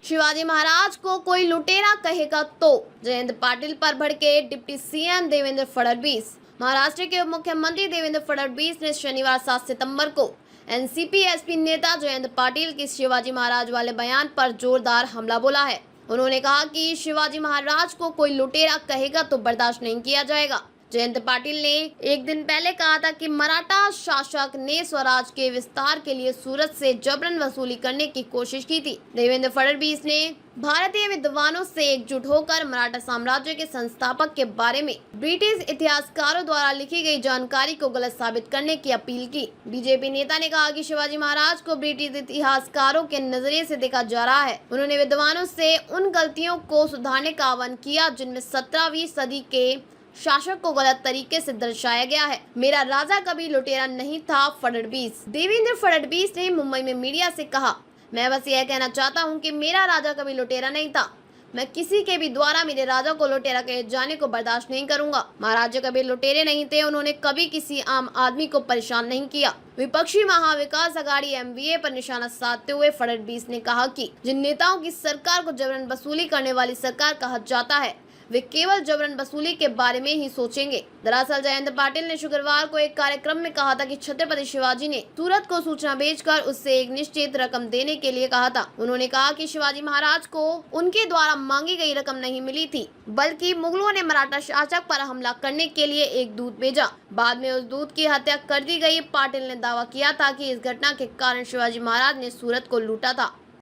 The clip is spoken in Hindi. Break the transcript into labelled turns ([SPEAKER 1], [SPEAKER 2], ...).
[SPEAKER 1] शिवाजी महाराज को कोई लुटेरा कहेगा तो जयंत पाटिल पर भड़के डिप्टी सीएम देवेंद्र फडणवीस। महाराष्ट्र के उप मुख्यमंत्री देवेंद्र फडणवीस ने शनिवार 7 सितंबर को एनसीपी एसपी नेता जयंत पाटिल के शिवाजी महाराज वाले बयान पर जोरदार हमला बोला है। उन्होंने कहा कि शिवाजी महाराज को कोई लुटेरा कहेगा तो बर्दाश्त नहीं किया जाएगा। जयंत पाटिल ने एक दिन पहले कहा था कि मराठा शासक ने स्वराज के विस्तार के लिए सूरत से जबरन वसूली करने की कोशिश की थी। देवेंद्र फडणवीस ने भारतीय विद्वानों से एकजुट होकर मराठा साम्राज्य के संस्थापक के बारे में ब्रिटिश इतिहासकारों द्वारा लिखी गई जानकारी को गलत साबित करने की अपील की। बीजेपी नेता ने कहा कि शिवाजी महाराज को ब्रिटिश इतिहासकारों के नजरिए से देखा जा रहा है। उन्होंने विद्वानों से उन गलतियों को सुधारने का आह्वान किया जिनमें 17वीं सदी के शासक को गलत तरीके से दर्शाया गया है। मेरा राजा कभी लुटेरा नहीं था, फडणवीस। देवेंद्र फडणवीस ने मुंबई में मीडिया से कहा, मैं बस यह कहना चाहता हूं कि मेरा राजा कभी लुटेरा नहीं था। मैं किसी के भी द्वारा मेरे राजा को लुटेरा कहे जाने को बर्दाश्त नहीं करूंगा। महाराजा कभी लुटेरे नहीं थे। उन्होंने कभी किसी आम आदमी को परेशान नहीं किया। विपक्षी महाविकास अघाड़ी एमवीए पर निशाना साधते हुए फडणवीस ने कहा कि जिन नेताओं की सरकार को जबरन वसूली करने वाली सरकार कहा जाता है, वे केवल जबरन वसूली के बारे में ही सोचेंगे। दरअसल जयंत पाटिल ने शुक्रवार को एक कार्यक्रम में कहा था कि छत्रपति शिवाजी ने सूरत को सूचना भेजकर उससे एक निश्चित रकम देने के लिए कहा था। उन्होंने कहा कि शिवाजी महाराज को उनके द्वारा मांगी गई रकम नहीं मिली थी, बल्कि मुगलों ने मराठा शासक पर हमला करने के लिए एक दूत भेजा। बाद में उस दूत की हत्या कर दी गई। पाटिल ने दावा किया था कि इस घटना के कारण शिवाजी महाराज ने सूरत को लूटा था।